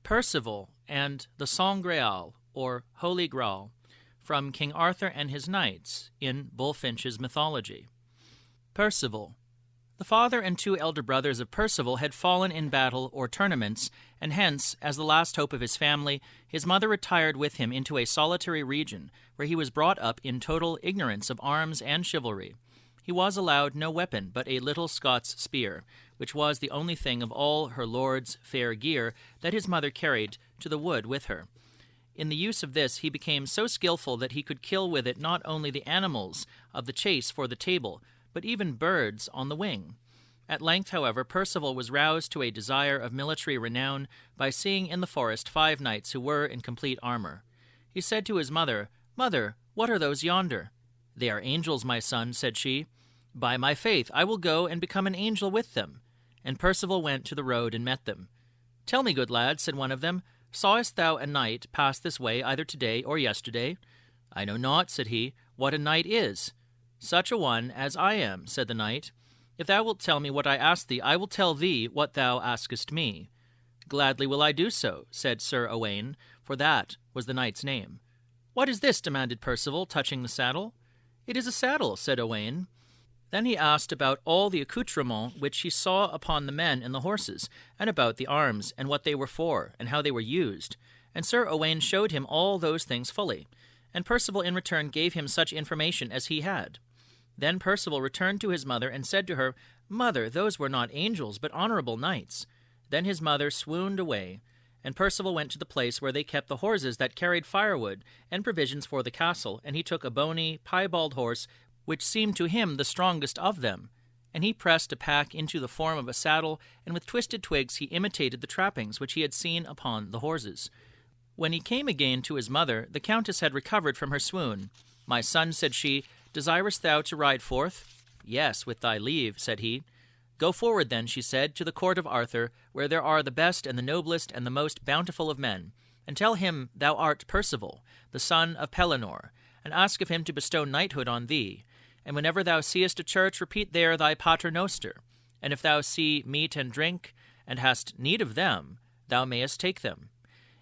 Perceval and the Sangreal, or Holy Grail, from King Arthur and his Knights in Bulfinch's mythology. Perceval. The father and two elder brothers of Perceval had fallen in battle or tournaments, and hence, as the last hope of his family, his mother retired with him into a solitary region, where he was brought up in total ignorance of arms and chivalry. He was allowed no weapon but a little Scots spear, which was the only thing of all her lord's fair gear that his mother carried to the wood with her. In the use of this he became so skilful that he could kill with it not only the animals of the chase for the table, but even birds on the wing. At length, however, Perceval was roused to a desire of military renown by seeing in the forest 5 knights who were in complete armor. He said to his mother, "Mother, what are those yonder?" "They are angels, my son," said she. "By my faith, I will go and become an angel with them." And Perceval went to the road and met them. "Tell me, good lad," said one of them, "sawest thou a knight pass this way either today or yesterday?" "I know not," said he, "what a knight is." "Such a one as I am," said the knight. "If thou wilt tell me what I ask thee, I will tell thee what thou askest me." "Gladly will I do so," said Sir Owain, for that was the knight's name. "What is this?" demanded Perceval, touching the saddle. "It is a saddle," said Owain. Then he asked about all the accoutrements which he saw upon the men and the horses, and about the arms, and what they were for, and how they were used. And Sir Owain showed him all those things fully, and Perceval in return gave him such information as he had. Then Perceval returned to his mother and said to her, "Mother, those were not angels, but honorable knights." Then his mother swooned away, and Perceval went to the place where they kept the horses that carried firewood and provisions for the castle, and he took a bony, piebald horse, which seemed to him the strongest of them, and he pressed a pack into the form of a saddle, and with twisted twigs he imitated the trappings which he had seen upon the horses. When he came again to his mother, the countess had recovered from her swoon. "My son," said she, "desirest thou to ride forth?" "Yes, with thy leave," said he. "Go forward then," she said, "to the court of Arthur, where there are the best and the noblest and the most bountiful of men, and tell him thou art Perceval, the son of Pellinore, and ask of him to bestow knighthood on thee. And whenever thou seest a church, repeat there thy pater noster. And if thou see meat and drink, and hast need of them, thou mayest take them.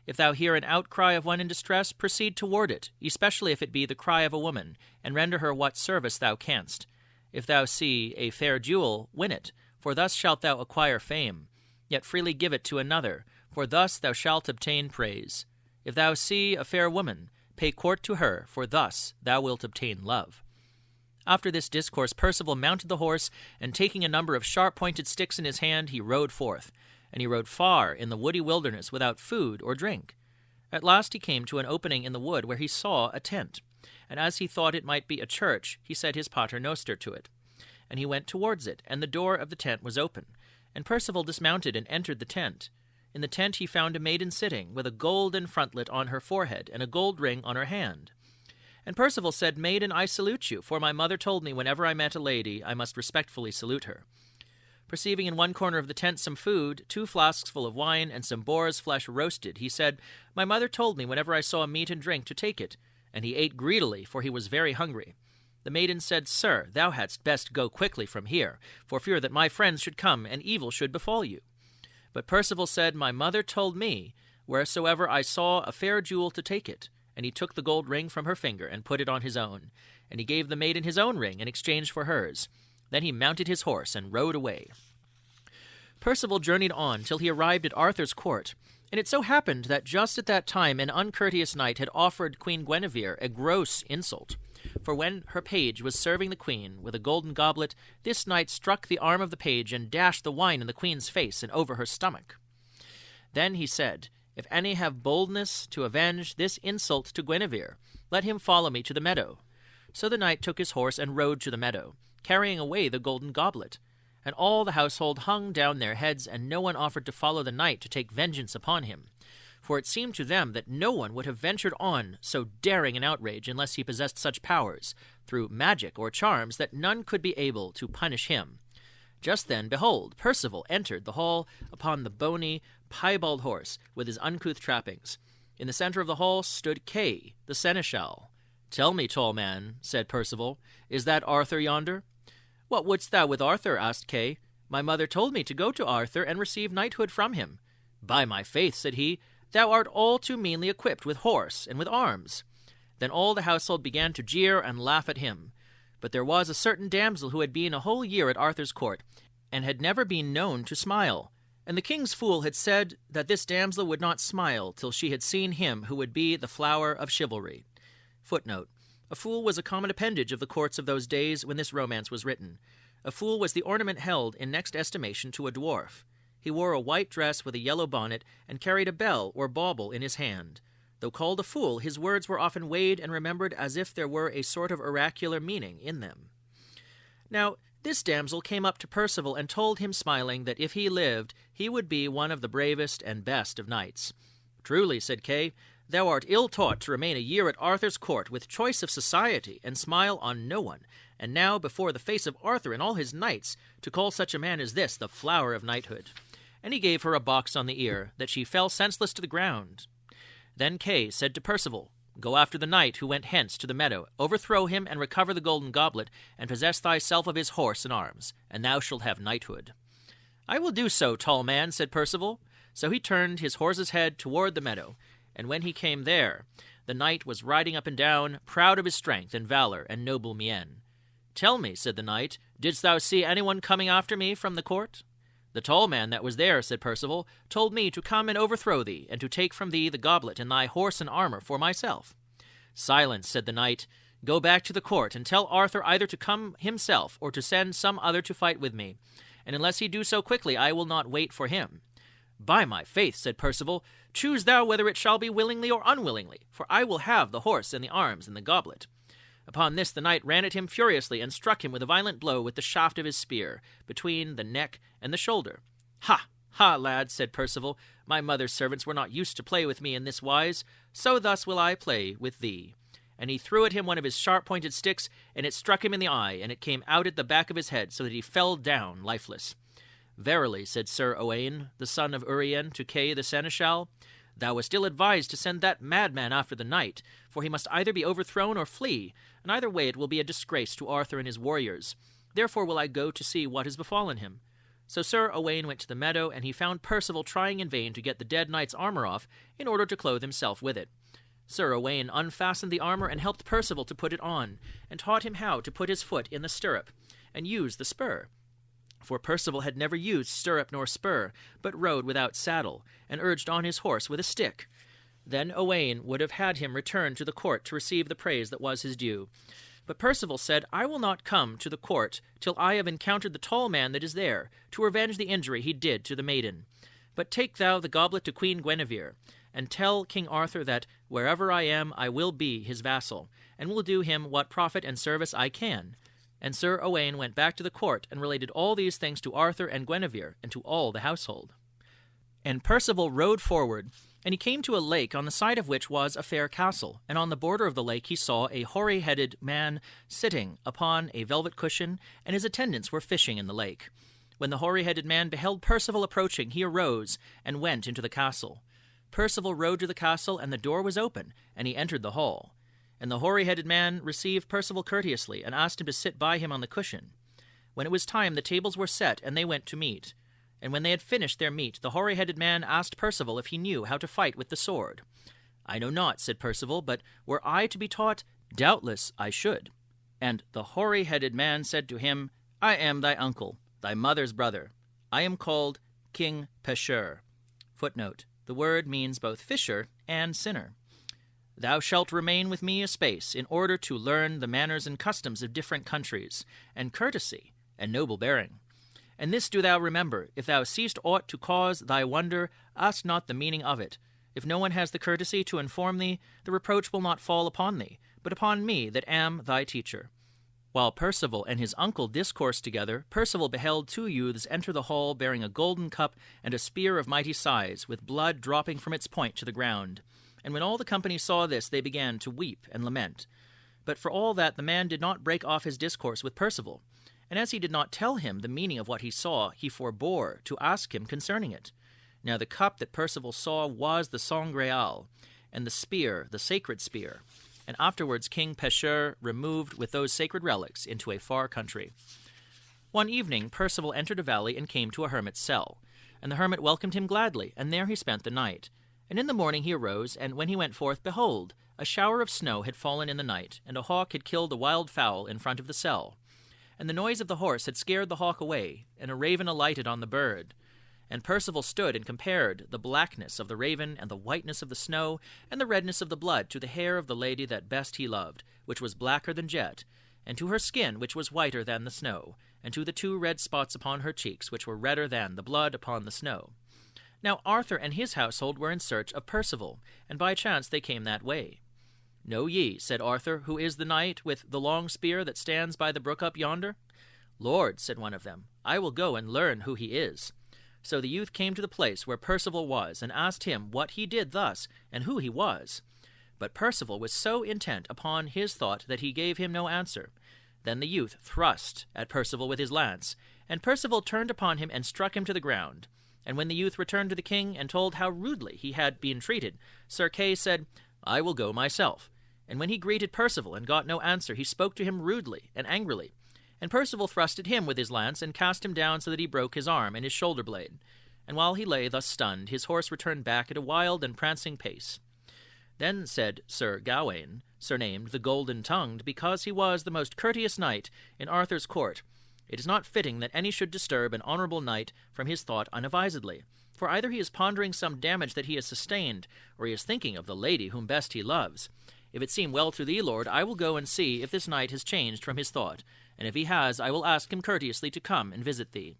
If thou hear an outcry of one in distress, proceed toward it, especially if it be the cry of a woman, and render her what service thou canst. If thou see a fair jewel, win it, for thus shalt thou acquire fame. Yet freely give it to another, for thus thou shalt obtain praise. If thou see a fair woman, pay court to her, for thus thou wilt obtain love." After this discourse, Perceval mounted the horse, and taking a number of sharp-pointed sticks in his hand, he rode forth. And he rode far in the woody wilderness without food or drink. At last he came to an opening in the wood where he saw a tent. And as he thought it might be a church, he said his pater noster to it. And he went towards it, and the door of the tent was open. And Perceval dismounted and entered the tent. In the tent he found a maiden sitting, with a golden frontlet on her forehead, and a gold ring on her hand. And Perceval said, "Maiden, I salute you, for my mother told me whenever I met a lady, I must respectfully salute her." Perceiving in one corner of the tent some food, 2 flasks full of wine, and some boar's flesh roasted, he said, "My mother told me whenever I saw meat and drink to take it." And he ate greedily, for he was very hungry. The maiden said, "Sir, thou hadst best go quickly from here, for fear that my friends should come, and evil should befall you." But Perceval said, "My mother told me, wheresoever I saw a fair jewel to take it." And he took the gold ring from her finger and put it on his own. And he gave the maiden his own ring in exchange for hers. Then he mounted his horse and rode away. Perceval journeyed on till he arrived at Arthur's court. And it so happened that just at that time an uncourteous knight had offered Queen Guinevere a gross insult. For when her page was serving the queen with a golden goblet, this knight struck the arm of the page and dashed the wine in the queen's face and over her stomach. Then he said, "If any have boldness to avenge this insult to Guinevere, let him follow me to the meadow." So the knight took his horse and rode to the meadow, carrying away the golden goblet. And all the household hung down their heads, and no one offered to follow the knight to take vengeance upon him. For it seemed to them that no one would have ventured on so daring an outrage unless he possessed such powers, through magic or charms, that none could be able to punish him. Just then, behold, Perceval entered the hall upon the bony, piebald horse, with his uncouth trappings. In the center of the hall stood Kay, the seneschal. "Tell me, tall man," said Perceval, "is that Arthur yonder?" "What wouldst thou with Arthur?" asked Kay. "My mother told me to go to Arthur and receive knighthood from him." "By my faith," said he, "thou art all too meanly equipped with horse and with arms." Then all the household began to jeer and laugh at him. But there was a certain damsel who had been a whole year at Arthur's court, and had never been known to smile. And the king's fool had said that this damsel would not smile till she had seen him who would be the flower of chivalry. Footnote: a fool was a common appendage of the courts of those days when this romance was written. A fool was the ornament held in next estimation to a dwarf. He wore a white dress with a yellow bonnet, and carried a bell or bauble in his hand. Though called a fool, his words were often weighed and remembered as if there were a sort of oracular meaning in them. Now, this damsel came up to Perceval and told him, smiling, that if he lived, he would be one of the bravest and best of knights. "Truly," said Kay, "thou art ill taught to remain a year at Arthur's court with choice of society, and smile on no one, and now, before the face of Arthur and all his knights, to call such a man as this the flower of knighthood." And he gave her a box on the ear, that she fell senseless to the ground. Then Kay said to Perceval, "Go after the knight who went hence to the meadow, overthrow him, and recover the golden goblet, and possess thyself of his horse and arms, and thou shalt have knighthood." "I will do so, tall man," said Perceval. So he turned his horse's head toward the meadow, and when he came there, the knight was riding up and down, proud of his strength and valor and noble mien. "Tell me," said the knight, "didst thou see anyone coming after me from the court?" "The tall man that was there," said Perceval, "told me to come and overthrow thee, and to take from thee the goblet and thy horse and armor for myself." "Silence," said the knight. "Go back to the court, and tell Arthur either to come himself or to send some other to fight with me, and unless he do so quickly, I will not wait for him." "By my faith," said Perceval, "choose thou whether it shall be willingly or unwillingly, for I will have the horse and the arms and the goblet." Upon this the knight ran at him furiously, and struck him with a violent blow with the shaft of his spear, between the neck and the shoulder. "Ha, ha, lad," said Perceval, "my mother's servants were not used to play with me in this wise, so thus will I play with thee." And he threw at him one of his sharp-pointed sticks, and it struck him in the eye, and it came out at the back of his head, so that he fell down lifeless. "Verily," said Sir Owain, the son of Urien, to Kay the seneschal, "thou wast ill advised to send that madman after the knight, for he must either be overthrown or flee, and either way it will be a disgrace to Arthur and his warriors. Therefore will I go to see what has befallen him." So Sir Owain went to the meadow, and he found Perceval trying in vain to get the dead knight's armor off in order to clothe himself with it. Sir Owain unfastened the armor and helped Perceval to put it on, and taught him how to put his foot in the stirrup, and use the spur. For Perceval had never used stirrup nor spur, but rode without saddle, and urged on his horse with a stick. Then Owain would have had him return to the court to receive the praise that was his due. But Perceval said, "I will not come to the court till I have encountered the tall man that is there, to revenge the injury he did to the maiden. But take thou the goblet to Queen Guinevere, and tell King Arthur that, wherever I am, I will be his vassal, and will do him what profit and service I can." And Sir Owain went back to the court, and related all these things to Arthur and Guinevere, and to all the household. And Perceval rode forward, and he came to a lake on the side of which was a fair castle, and on the border of the lake he saw a hoary-headed man sitting upon a velvet cushion, and his attendants were fishing in the lake. When the hoary-headed man beheld Perceval approaching, he arose and went into the castle. Perceval rode to the castle, and the door was open, and he entered the hall. And the hoary-headed man received Perceval courteously, and asked him to sit by him on the cushion. When it was time, the tables were set, and they went to meat. And when they had finished their meat, the hoary-headed man asked Perceval if he knew how to fight with the sword. "I know not," said Perceval, "but were I to be taught, doubtless I should." And the hoary-headed man said to him, "I am thy uncle, thy mother's brother. I am called King Pecheur." Footnote: the word means both fisher and sinner. "Thou shalt remain with me a space, in order to learn the manners and customs of different countries, and courtesy, and noble bearing. And this do thou remember, if thou seest aught to cause thy wonder, ask not the meaning of it. If no one has the courtesy to inform thee, the reproach will not fall upon thee, but upon me that am thy teacher." While Perceval and his uncle discoursed together, Perceval beheld two youths enter the hall bearing a golden cup and a spear of mighty size, with blood dropping from its point to the ground. And when all the company saw this, they began to weep and lament. But for all that, the man did not break off his discourse with Perceval. And as he did not tell him the meaning of what he saw, he forbore to ask him concerning it. Now the cup that Perceval saw was the Sangreal, and the spear, the sacred spear. And afterwards King Pecheur removed with those sacred relics into a far country. One evening Perceval entered a valley and came to a hermit's cell. And the hermit welcomed him gladly, and there he spent the night. And in the morning he arose, and when he went forth, behold, a shower of snow had fallen in the night, and a hawk had killed a wild fowl in front of the cell. And the noise of the horse had scared the hawk away, and a raven alighted on the bird. And Perceval stood and compared the blackness of the raven, and the whiteness of the snow, and the redness of the blood, to the hair of the lady that best he loved, which was blacker than jet, and to her skin, which was whiter than the snow, and to the 2 red spots upon her cheeks, which were redder than the blood upon the snow. Now Arthur and his household were in search of Perceval, and by chance they came that way. Know ye, said Arthur, who is the knight with the long spear that stands by the brook up yonder? Lord, said one of them, I will go and learn who he is. So the youth came to the place where Perceval was, and asked him what he did thus, and who he was. But Perceval was so intent upon his thought that he gave him no answer. Then the youth thrust at Perceval with his lance, and Perceval turned upon him and struck him to the ground. And when the youth returned to the king and told how rudely he had been treated, Sir Kay said, I will go myself. And when he greeted Perceval and got no answer, he spoke to him rudely and angrily. And Perceval thrust at him with his lance, and cast him down so that he broke his arm and his shoulder blade. And while he lay thus stunned, his horse returned back at a wild and prancing pace. Then said Sir Gawain, surnamed the Golden-Tongued, because he was the most courteous knight in Arthur's court, It is not fitting that any should disturb an honourable knight from his thought unadvisedly. For either he is pondering some damage that he has sustained, or he is thinking of the lady whom best he loves. If it seem well to thee, Lord, I will go and see if this knight has changed from his thought, and if he has, I will ask him courteously to come and visit thee.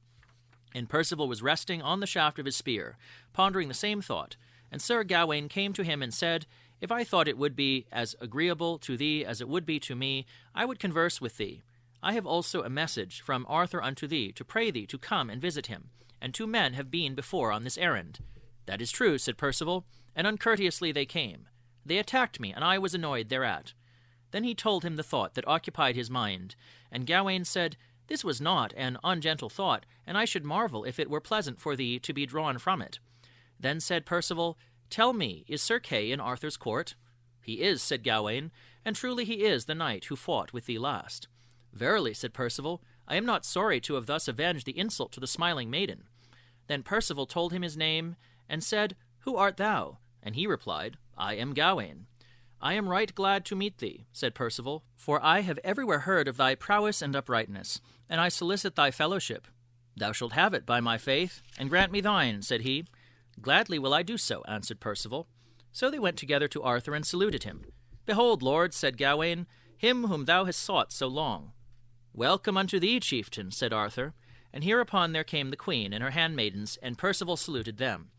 And Perceval was resting on the shaft of his spear, pondering the same thought, and Sir Gawain came to him and said, If I thought it would be as agreeable to thee as it would be to me, I would converse with thee. I have also a message from Arthur unto thee, to pray thee to come and visit him, and 2 men have been before on this errand. That is true, said Perceval, and uncourteously they came. They attacked me, and I was annoyed thereat. Then he told him the thought that occupied his mind, and Gawain said, This was not an ungentle thought, and I should marvel if it were pleasant for thee to be drawn from it. Then said Perceval, Tell me, is Sir Kay in Arthur's court? He is, said Gawain, and truly he is the knight who fought with thee last. Verily, said Perceval, I am not sorry to have thus avenged the insult to the smiling maiden. Then Perceval told him his name, and said, Who art thou? And he replied, I am Gawain. I am right glad to meet thee, said Perceval, for I have everywhere heard of thy prowess and uprightness, and I solicit thy fellowship. Thou shalt have it, by my faith, and grant me thine, said he. Gladly will I do so, answered Perceval. So they went together to Arthur and saluted him. Behold, Lord, said Gawain, him whom thou hast sought so long. Welcome unto thee, chieftain, said Arthur. And hereupon there came the queen and her handmaidens, and Perceval saluted them.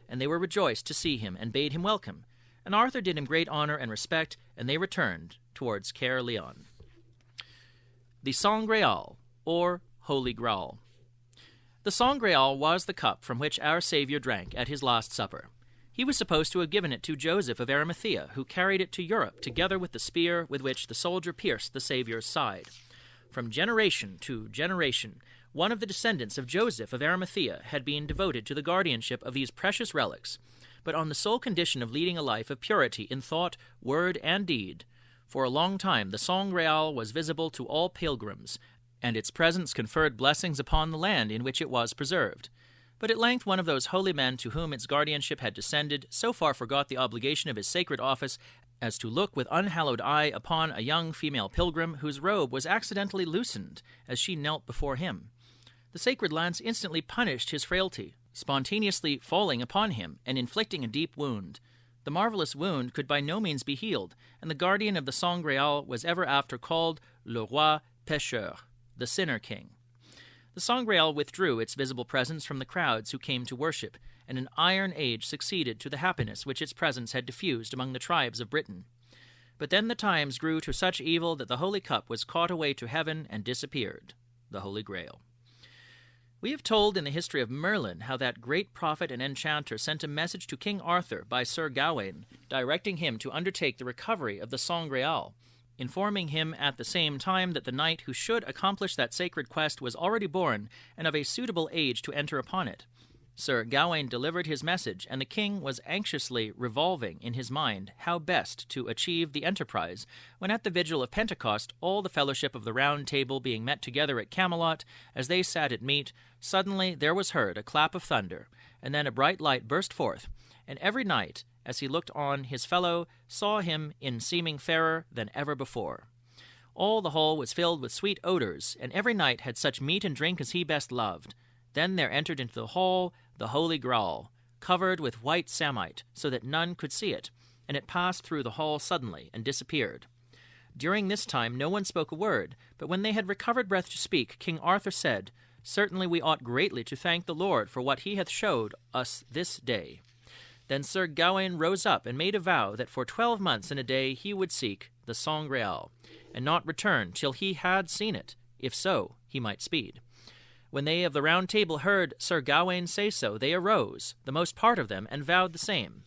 And they were rejoiced to see him, and bade him welcome. And Arthur did him great honour and respect, and they returned towards Caerleon. The Sangreal, or Holy Grail. The Sangreal was the cup from which our Saviour drank at his Last Supper. He was supposed to have given it to Joseph of Arimathea, who carried it to Europe, together with the spear with which the soldier pierced the Saviour's side. From generation to generation, one of the descendants of Joseph of Arimathea had been devoted to the guardianship of these precious relics, but on the sole condition of leading a life of purity in thought, word, and deed. For a long time the Sangreal was visible to all pilgrims, and its presence conferred blessings upon the land in which it was preserved. But at length one of those holy men to whom its guardianship had descended so far forgot the obligation of his sacred office as to look with unhallowed eye upon a young female pilgrim whose robe was accidentally loosened as she knelt before him. The sacred lance instantly punished his frailty, spontaneously falling upon him and inflicting a deep wound. The marvelous wound could by no means be healed, and the guardian of the Sangreal was ever after called Le Roi Pécheur, the Sinner King. The Sangreal withdrew its visible presence from the crowds who came to worship, and an iron age succeeded to the happiness which its presence had diffused among the tribes of Britain. But then the times grew to such evil that the holy cup was caught away to heaven and disappeared, the Holy Grail. We have told in the history of Merlin how that great prophet and enchanter sent a message to King Arthur by Sir Gawain, directing him to undertake the recovery of the Sangreal, informing him at the same time that the knight who should accomplish that sacred quest was already born and of a suitable age to enter upon it. Sir Gawain delivered his message, and the king was anxiously revolving in his mind how best to achieve the enterprise, when at the vigil of Pentecost, all the fellowship of the Round Table being met together at Camelot, as they sat at meat, suddenly there was heard a clap of thunder, and then a bright light burst forth, and every knight, as he looked on his fellow, saw him in seeming fairer than ever before. All the hall was filled with sweet odours, and every knight had such meat and drink as he best loved. Then there entered into the hall the Holy Grail, covered with white samite, so that none could see it, and it passed through the hall suddenly and disappeared. During this time no one spoke a word, but when they had recovered breath to speak, King Arthur said, "Certainly we ought greatly to thank the Lord for what he hath showed us this day." Then Sir Gawain rose up and made a vow that for 12 months and a day he would seek the Saint Graal, and not return till he had seen it, if so he might speed. When they of the Round Table heard Sir Gawain say so, they arose, the most part of them, and vowed the same.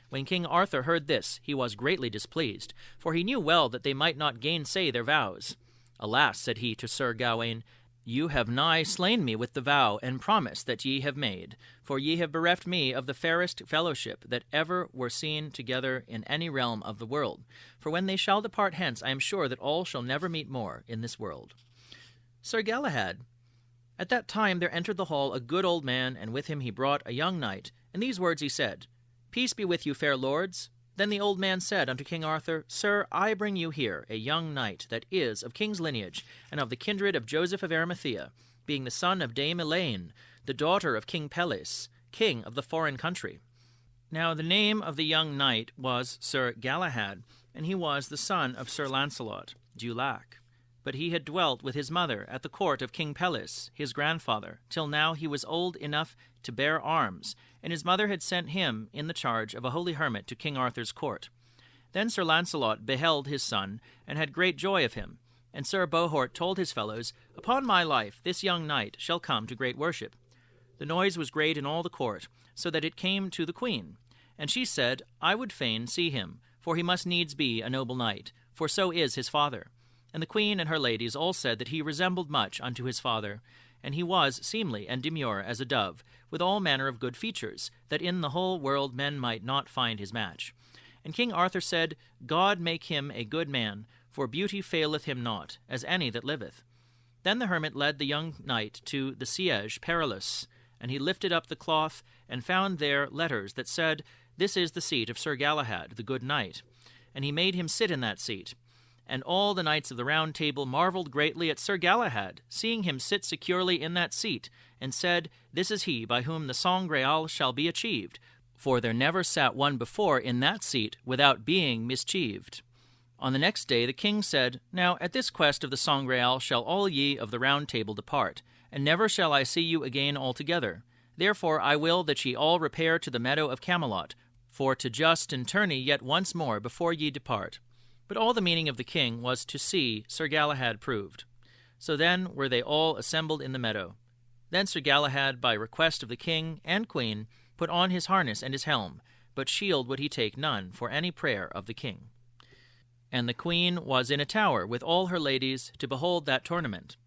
When King Arthur heard this, he was greatly displeased, for he knew well that they might not gainsay their vows. "Alas," said he to Sir Gawain, "you have nigh slain me with the vow and promise that ye have made, for ye have bereft me of the fairest fellowship that ever were seen together in any realm of the world. For when they shall depart hence, I am sure that all shall never meet more in this world." Sir Galahad. At that time there entered the hall a good old man, and with him he brought a young knight, and these words he said, "Peace be with you, fair lords." Then the old man said unto King Arthur, "Sir, I bring you here a young knight that is of king's lineage, and of the kindred of Joseph of Arimathea, being the son of Dame Elaine, the daughter of King Pelles, king of the foreign country." Now the name of the young knight was Sir Galahad, and he was the son of Sir Launcelot du Lac. But he had dwelt with his mother at the court of King Pelles, his grandfather, till now he was old enough to bear arms, and his mother had sent him in the charge of a holy hermit to King Arthur's court. Then Sir Launcelot beheld his son, and had great joy of him. And Sir Bohort told his fellows, "Upon my life, this young knight shall come to great worship." The noise was great in all the court, so that it came to the queen. And she said, "I would fain see him, for he must needs be a noble knight, for so is his father." And the queen and her ladies all said that he resembled much unto his father, and he was seemly and demure as a dove, with all manner of good features, that in the whole world men might not find his match. And King Arthur said, "God make him a good man, for beauty faileth him not, as any that liveth." Then the hermit led the young knight to the Siege Perilous, and he lifted up the cloth, and found there letters that said, "This is the seat of Sir Galahad, the good knight." And he made him sit in that seat. And all the knights of the Round Table marveled greatly at Sir Galahad, seeing him sit securely in that seat, and said, "This is he by whom the Saint Graal shall be achieved, for there never sat one before in that seat without being mischieved." On the next day the king said, "Now at this quest of the Saint Graal shall all ye of the Round Table depart, and never shall I see you again altogether. Therefore I will that ye all repair to the meadow of Camelot, for to just and tourney yet once more before ye depart." But all the meaning of the king was to see Sir Galahad proved. So then were they all assembled in the meadow. Then Sir Galahad, by request of the king and queen, put on his harness and his helm, but shield would he take none for any prayer of the king. And the queen was in a tower with all her ladies to behold that tournament.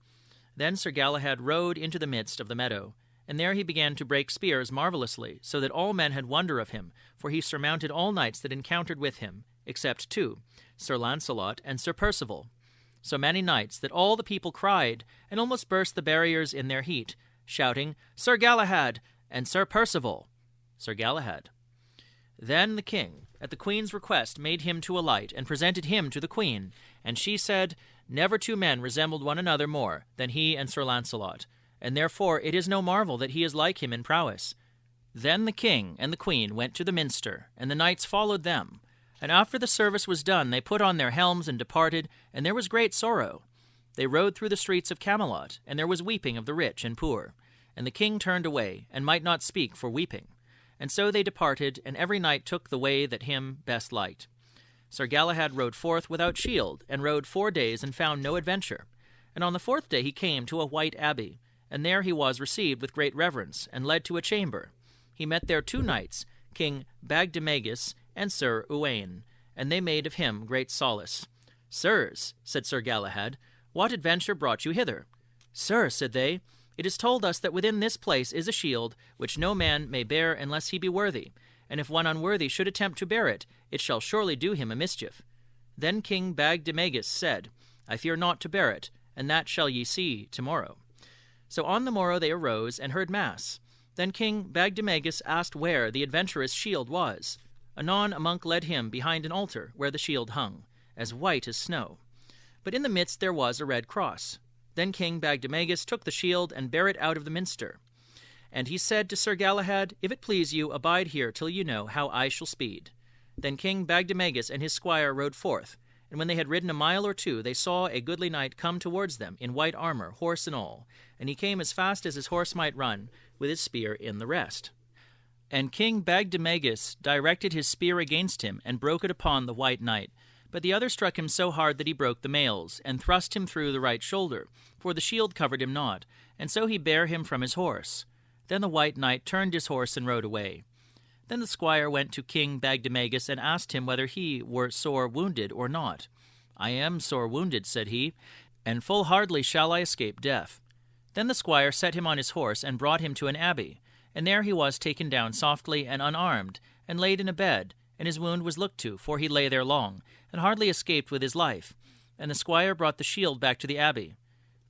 Then Sir Galahad rode into the midst of the meadow, and there he began to break spears marvellously, so that all men had wonder of him, for he surmounted all knights that encountered with him, except two, Sir Launcelot and Sir Perceval. So many knights that all the people cried, and almost burst the barriers in their heat, shouting, "Sir Galahad and Sir Perceval!" Sir Galahad. Then the king, at the queen's request, made him to alight, and presented him to the queen, and she said, "Never two men resembled one another more than he and Sir Launcelot, and therefore it is no marvel that he is like him in prowess." Then the king and the queen went to the minster, and the knights followed them. And after the service was done, they put on their helms and departed, and there was great sorrow. They rode through the streets of Camelot, and there was weeping of the rich and poor. And the king turned away, and might not speak for weeping. And so they departed, and every knight took the way that him best liked. Sir Galahad rode forth without shield, and rode 4 days, and found no adventure. And on the 4th day he came to a white abbey, and there he was received with great reverence, and led to a chamber. He met there 2 knights, King Bagdemagus and Sir Uwaine, and they made of him great solace. "Sirs," said Sir Galahad, "what adventure brought you hither?" "Sir," said they, It is told us that within this place is a shield which no man may bear unless he be worthy, and if one unworthy should attempt to bear it, it shall surely do him a mischief. Then King Bagdemagus said, I fear not to bear it, and that shall ye see tomorrow. So on the morrow they arose and heard mass. Then King Bagdemagus asked where the adventurous shield was. Anon a monk led him behind an altar where the shield hung, as white as snow. But in the midst there was a red cross. Then King Bagdemagus took the shield and bare it out of the minster. And he said to Sir Galahad, If it please you, abide here till you know how I shall speed. Then King Bagdemagus and his squire rode forth, and when they had ridden a mile or two, they saw a goodly knight come towards them in white armour, horse and all, and he came as fast as his horse might run, with his spear in the rest. And King Bagdemagus directed his spear against him, and broke it upon the white knight. But the other struck him so hard that he broke the mails, and thrust him through the right shoulder, for the shield covered him not, and so he bare him from his horse. Then the white knight turned his horse and rode away. Then the squire went to King Bagdemagus and asked him whether he were sore wounded or not. I am sore wounded, said he, and full hardly shall I escape death. Then the squire set him on his horse and brought him to an abbey, and there he was taken down softly and unarmed, and laid in a bed, and his wound was looked to, for he lay there long, and hardly escaped with his life. And the squire brought the shield back to the abbey.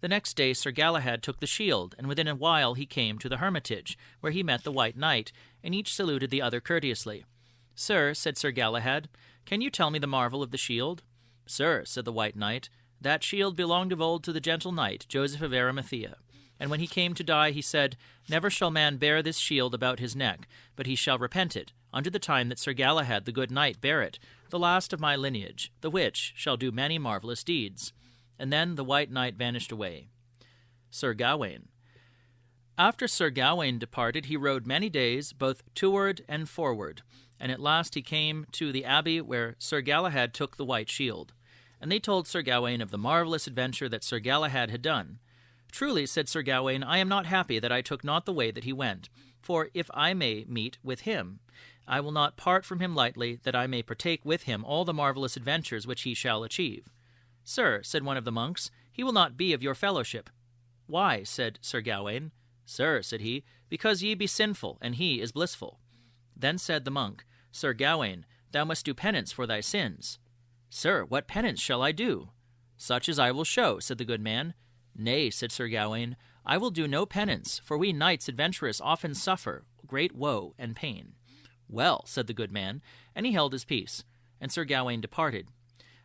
The next day Sir Galahad took the shield, and within a while he came to the hermitage, where he met the white knight, and each saluted the other courteously. Sir, said Sir Galahad, can you tell me the marvel of the shield? Sir, said the white knight, that shield belonged of old to the gentle knight, Joseph of Arimathea. And when he came to die, he said, Never shall man bear this shield about his neck, but he shall repent it, unto the time that Sir Galahad the good knight bear it, the last of my lineage, the which shall do many marvellous deeds. And then the white knight vanished away. Sir Gawain. After Sir Gawain departed, he rode many days, both toward and forward, and at last he came to the abbey where Sir Galahad took the white shield. And they told Sir Gawain of the marvellous adventure that Sir Galahad had done. Truly, said Sir Gawain, I am not happy that I took not the way that he went, for if I may meet with him, I will not part from him lightly, that I may partake with him all the marvellous adventures which he shall achieve. Sir, said one of the monks, he will not be of your fellowship. Why, said Sir Gawain. Sir, said he, because ye be sinful, and he is blissful. Then said the monk, Sir Gawain, thou must do penance for thy sins. Sir, what penance shall I do? Such as I will show, said the good man. Nay, said Sir Gawain, I will do no penance, for we knights adventurous often suffer great woe and pain. Well, said the good man, and he held his peace, and Sir Gawain departed.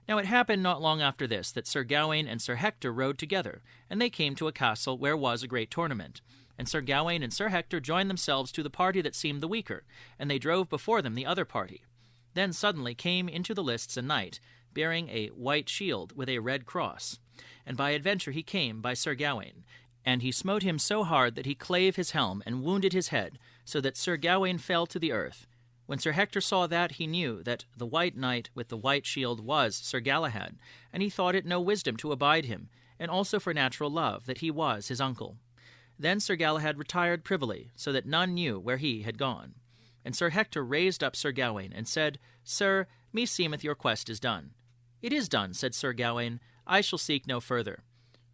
Now it happened not long after this that Sir Gawain and Sir Hector rode together, and they came to a castle where was a great tournament. And Sir Gawain and Sir Hector joined themselves to the party that seemed the weaker, and they drove before them the other party. Then suddenly came into the lists a knight, bearing a white shield with a red cross. And by adventure he came by Sir Gawain, and he smote him so hard that he clave his helm and wounded his head, so that Sir Gawain fell to the earth. When Sir Hector saw that, he knew that the white knight with the white shield was Sir Galahad, and he thought it no wisdom to abide him, and also for natural love, that he was his uncle. Then Sir Galahad retired privily, so that none knew where he had gone. And Sir Hector raised up Sir Gawain, and said, Sir, meseemeth your quest is done. It is done, said Sir Gawain, I shall seek no further.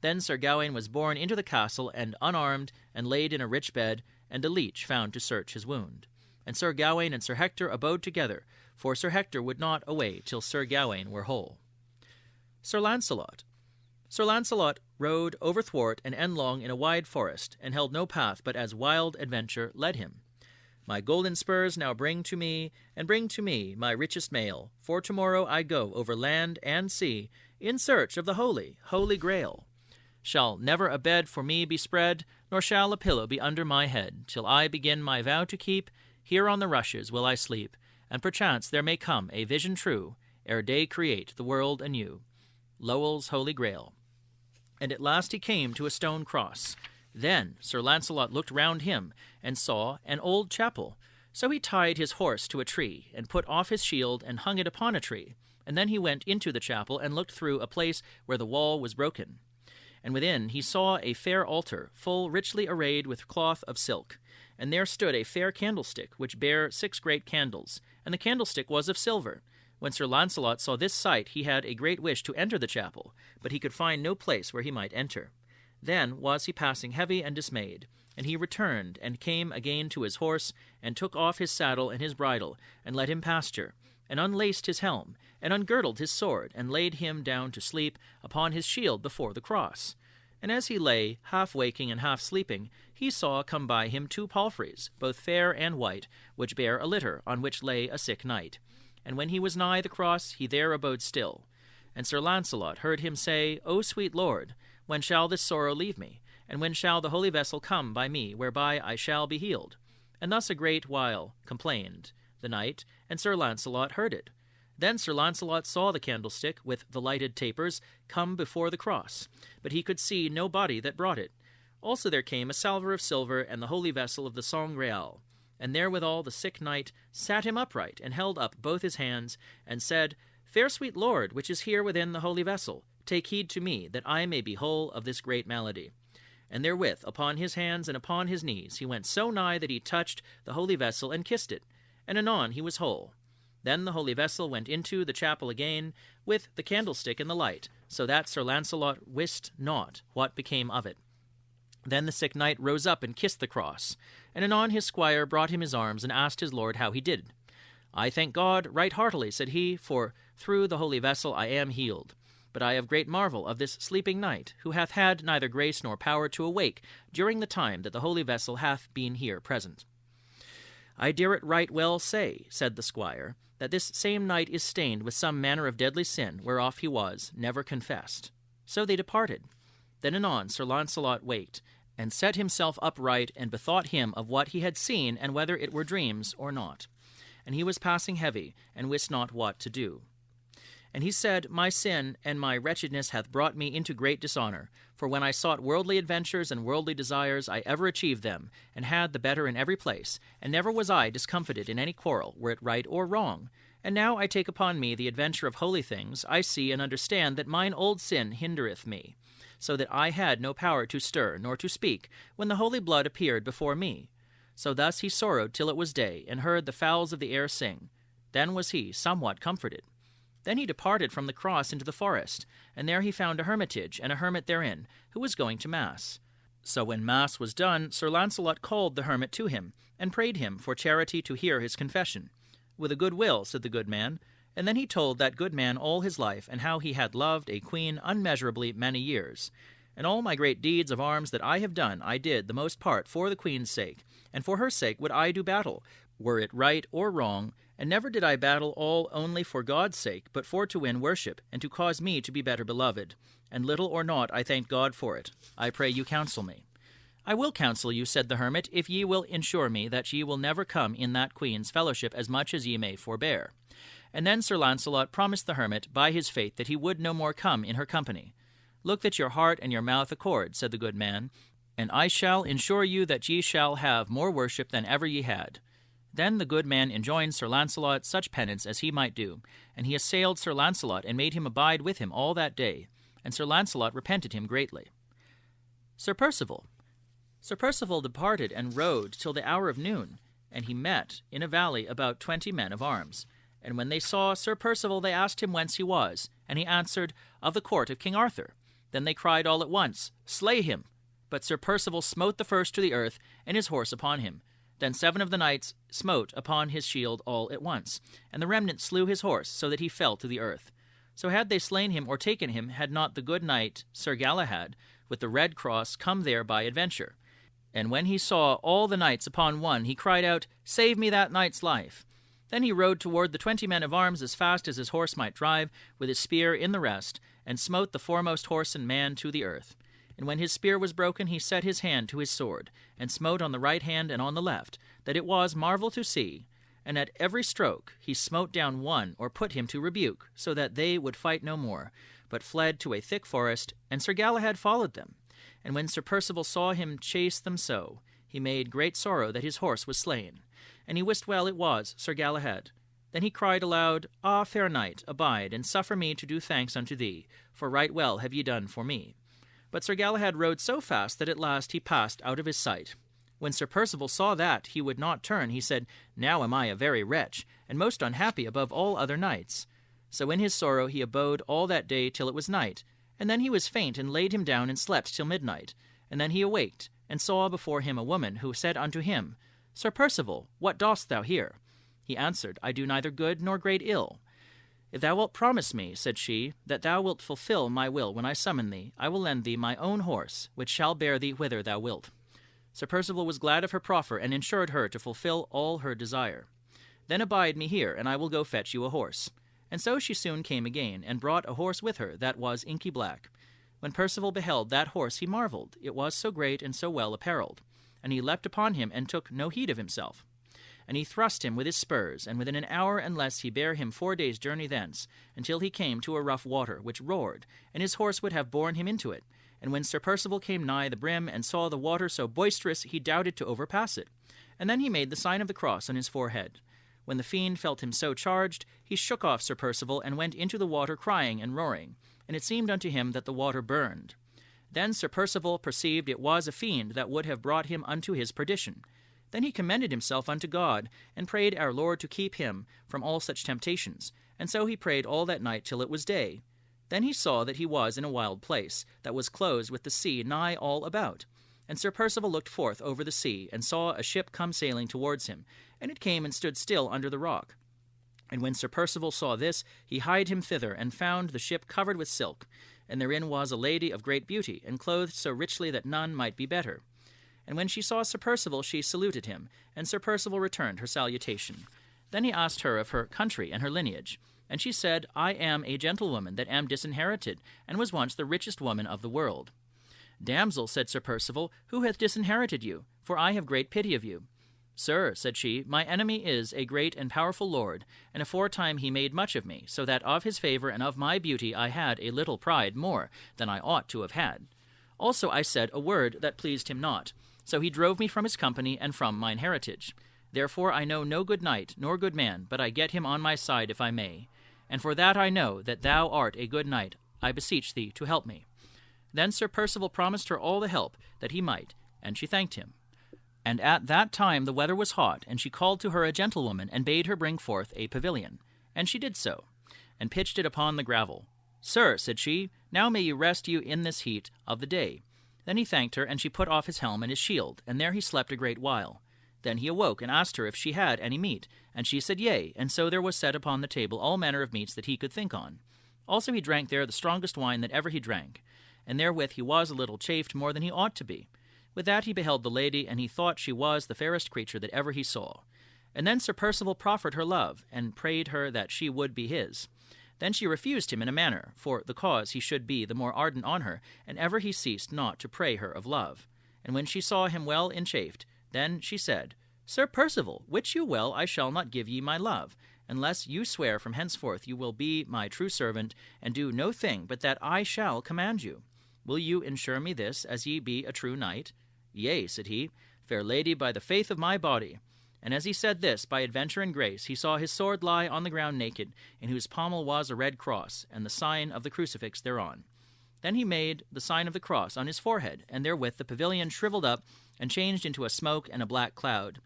Then Sir Gawain was borne into the castle, and unarmed, and laid in a rich bed, and a leech found to search his wound. And Sir Gawain and Sir Hector abode together, for Sir Hector would not away till Sir Gawain were whole. Sir Launcelot. Sir Launcelot rode overthwart and endlong in a wide forest, and held no path but as wild adventure led him. My golden spurs now bring to me, and bring to me my richest mail, for tomorrow I go over land and sea, in search of the holy Grail. Shall never a bed for me be spread, nor shall a pillow be under my head, till I begin my vow to keep. Here on the rushes will I sleep, and perchance there may come a vision true, ere day create the world anew. Lowell's Holy Grail. And at last he came to a stone cross. Then Sir Launcelot looked round him, and saw an old chapel. So he tied his horse to a tree, and put off his shield, and hung it upon a tree. And then he went into the chapel, and looked through a place where the wall was broken. And within he saw a fair altar, full richly arrayed with cloth of silk. And there stood a fair candlestick, which bare 6 great candles, and the candlestick was of silver. When Sir Launcelot saw this sight, he had a great wish to enter the chapel, but he could find no place where he might enter. Then was he passing heavy and dismayed. And he returned, and came again to his horse, and took off his saddle and his bridle, and let him pasture, and unlaced his helm, and ungirdled his sword, and laid him down to sleep upon his shield before the cross. And as he lay, half waking and half sleeping, he saw come by him 2 palfreys, both fair and white, which bare a litter, on which lay a sick knight. And when he was nigh the cross, he there abode still. And Sir Launcelot heard him say, O sweet Lord, when shall this sorrow leave me? And when shall the holy vessel come by me, whereby I shall be healed? And thus a great while complained the knight, and Sir Launcelot heard it. Then Sir Launcelot saw the candlestick with the lighted tapers come before the cross, but he could see no body that brought it. Also there came a salver of silver and the holy vessel of the Sangreal. And therewithal the sick knight sat him upright, and held up both his hands, and said, Fair sweet Lord, which is here within the holy vessel, take heed to me, that I may be whole of this great malady. And therewith, upon his hands and upon his knees, he went so nigh that he touched the holy vessel and kissed it, and anon he was whole. Then the holy vessel went into the chapel again, with the candlestick in the light, so that Sir Launcelot wist not what became of it. Then the sick knight rose up and kissed the cross, and anon his squire brought him his arms, and asked his lord how he did. I thank God right heartily, said he, for through the holy vessel I am healed. But I have great marvel of this sleeping knight, who hath had neither grace nor power to awake during the time that the holy vessel hath been here present. I dare it right well say, said the squire, that this same knight is stained with some manner of deadly sin, whereof he was never confessed. So they departed. Then anon Sir Launcelot waked, and set himself upright, and bethought him of what he had seen, and whether it were dreams or not. And he was passing heavy, and wist not what to do. And he said, My sin and my wretchedness hath brought me into great dishonour. For when I sought worldly adventures and worldly desires, I ever achieved them, and had the better in every place, and never was I discomfited in any quarrel, were it right or wrong. And now I take upon me the adventure of holy things, I see and understand that mine old sin hindereth me, so that I had no power to stir nor to speak, when the holy blood appeared before me. So thus he sorrowed till it was day, and heard the fowls of the air sing. Then was he somewhat comforted. Then he departed from the cross into the forest, and there he found a hermitage, and a hermit therein, who was going to mass. So when mass was done, Sir Launcelot called the hermit to him, and prayed him for charity to hear his confession. With a good will, said the good man, and then he told that good man all his life, and how he had loved a queen unmeasurably many years. And all my great deeds of arms that I have done, I did the most part for the queen's sake, and for her sake would I do battle, were it right or wrong, and never did I battle all only for God's sake, but for to win worship, and to cause me to be better beloved. And little or naught I thank God for it. I pray you counsel me. I will counsel you, said the hermit, if ye will ensure me that ye will never come in that queen's fellowship as much as ye may forbear. And then Sir Launcelot promised the hermit by his faith that he would no more come in her company. Look that your heart and your mouth accord, said the good man, and I shall ensure you that ye shall have more worship than ever ye had. Then the good man enjoined Sir Launcelot such penance as he might do, and he assailed Sir Launcelot and made him abide with him all that day, and Sir Launcelot repented him greatly. Sir Perceval departed and rode till the hour of noon, and he met in a valley about 20 men of arms. And when they saw Sir Perceval, they asked him whence he was, and he answered, Of the court of King Arthur. Then they cried all at once, Slay him! But Sir Perceval smote the first to the earth, and his horse upon him. Then 7 of the knights smote upon his shield all at once, and the remnant slew his horse, so that he fell to the earth. So had they slain him or taken him, had not the good knight Sir Galahad, with the red cross, come there by adventure. And when he saw all the knights upon one, he cried out, Save me that knight's life! Then he rode toward the 20 men of arms as fast as his horse might drive, with his spear in the rest, and smote the foremost horse and man to the earth. And when his spear was broken, he set his hand to his sword, and smote on the right hand and on the left, that it was marvel to see. And at every stroke he smote down one, or put him to rebuke, so that they would fight no more, but fled to a thick forest, and Sir Galahad followed them. And when Sir Perceval saw him chase them so, he made great sorrow that his horse was slain. And he wist well it was Sir Galahad. Then he cried aloud, Ah, fair knight, abide, and suffer me to do thanks unto thee, for right well have ye done for me. But Sir Galahad rode so fast that at last he passed out of his sight. When Sir Perceval saw that he would not turn, he said, Now am I a very wretch, and most unhappy above all other knights. So in his sorrow he abode all that day till it was night, And then he was faint, and laid him down, and slept till midnight. And then he awaked, and saw before him a woman, who said unto him, Sir Perceval, what dost thou here? He answered, I do neither good nor great ill. If thou wilt promise me, said she, that thou wilt fulfill my will when I summon thee, I will lend thee my own horse, which shall bear thee whither thou wilt. Sir Perceval was glad of her proffer, and insured her to fulfill all her desire. Then abide me here, and I will go fetch you a horse. And so she soon came again, and brought a horse with her that was inky black. When Perceval beheld that horse, he marvelled, it was so great and so well apparelled. And he leapt upon him, and took no heed of himself. And he thrust him with his spurs, and within an hour and less he bare him 4 days' journey thence, until he came to a rough water, which roared, and his horse would have borne him into it. And when Sir Perceval came nigh the brim, and saw the water so boisterous, he doubted to overpass it. And then he made the sign of the cross on his forehead. When the fiend felt him so charged, he shook off Sir Perceval, and went into the water crying and roaring, and it seemed unto him that the water burned. Then Sir Perceval perceived it was a fiend that would have brought him unto his perdition. Then he commended himself unto God, and prayed our Lord to keep him from all such temptations. And so he prayed all that night till it was day. Then he saw that he was in a wild place, that was closed with the sea nigh all about. And Sir Perceval looked forth over the sea, and saw a ship come sailing towards him, and it came and stood still under the rock. And when Sir Perceval saw this, he hied him thither, and found the ship covered with silk, and therein was a lady of great beauty, and clothed so richly that none might be better. And when she saw Sir Perceval, she saluted him, and Sir Perceval returned her salutation. Then he asked her of her country and her lineage. And she said, I am a gentlewoman that am disinherited, and was once the richest woman of the world. Damsel, said Sir Perceval, who hath disinherited you? For I have great pity of you. Sir, said she, my enemy is a great and powerful lord, and aforetime he made much of me, so that of his favour and of my beauty I had a little pride more than I ought to have had. Also I said a word that pleased him not. So he drove me from his company and from mine heritage. Therefore I know no good knight nor good man, but I get him on my side if I may. And for that I know that thou art a good knight, I beseech thee to help me. Then Sir Perceval promised her all the help that he might, and she thanked him. And at that time the weather was hot, and she called to her a gentlewoman, and bade her bring forth a pavilion. And she did so, and pitched it upon the gravel. Sir, said she, now may you rest you in this heat of the day. Then he thanked her, and she put off his helm and his shield, and there he slept a great while. Then he awoke, and asked her if she had any meat, and she said yea, and so there was set upon the table all manner of meats that he could think on. Also he drank there the strongest wine that ever he drank, and therewith he was a little chafed more than he ought to be. With that he beheld the lady, and he thought she was the fairest creature that ever he saw. And then Sir Perceval proffered her love, and prayed her that she would be his. Then she refused him in a manner, for the cause he should be the more ardent on her, and ever he ceased not to pray her of love. And when she saw him well enchafed, then she said, Sir Perceval, wit you well I shall not give ye my love, unless you swear from henceforth you will be my true servant, and do no thing but that I shall command you. Will you ensure me this, as ye be a true knight? Yea, said he, fair lady, by the faith of my body. And as he said this, by adventure and grace, he saw his sword lie on the ground naked, in whose pommel was a red cross, and the sign of the crucifix thereon. Then he made the sign of the cross on his forehead, and therewith the pavilion shriveled up, and changed into a smoke and a black cloud.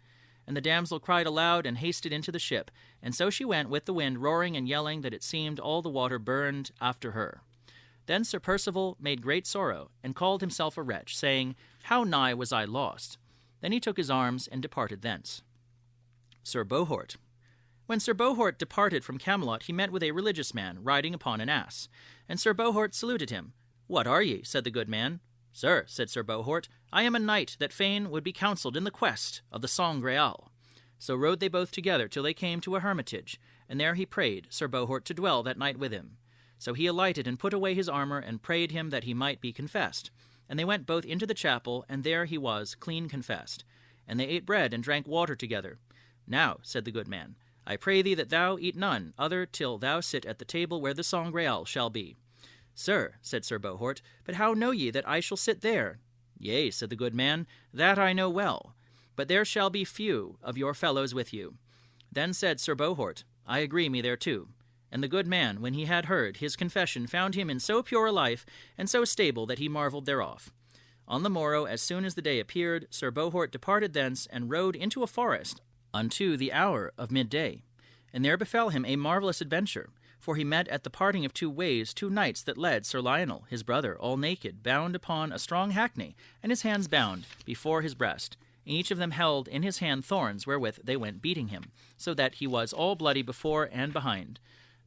And the damsel cried aloud, and hasted into the ship, and so she went with the wind roaring and yelling, that it seemed all the water burned after her. Then Sir Perceval made great sorrow, and called himself a wretch, saying, How nigh was I lost! Then he took his arms, and departed thence. Sir Bohort. When Sir Bohort departed from Camelot, he met with a religious man, riding upon an ass. And Sir Bohort saluted him. What are ye? Said the good man. Sir, said Sir Bohort, I am a knight that fain would be counselled in the quest of the Saint Graal. So rode they both together till they came to a hermitage, and there he prayed Sir Bohort to dwell that night with him. So he alighted and put away his armour, and prayed him that he might be confessed. And they went both into the chapel, and there he was clean confessed. And they ate bread and drank water together. Now, said the good man, I pray thee that thou eat none other till thou sit at the table where the Saint Graal shall be. Sir, said Sir Bohort, but how know ye that I shall sit there? Yea, said the good man, that I know well, but there shall be few of your fellows with you. Then said Sir Bohort, I agree me thereto. And the good man, when he had heard his confession, found him in so pure a life, and so stable, that he marvelled thereof. On the morrow, as soon as the day appeared, Sir Bohort departed thence, and rode into a forest, unto the hour of midday. And there befell him a marvellous adventure, For he met at the parting of two ways 2 knights that led Sir Lionel, his brother, all naked, bound upon a strong hackney, and his hands bound before his breast. And each of them held in his hand thorns, wherewith they went beating him, so that he was all bloody before and behind.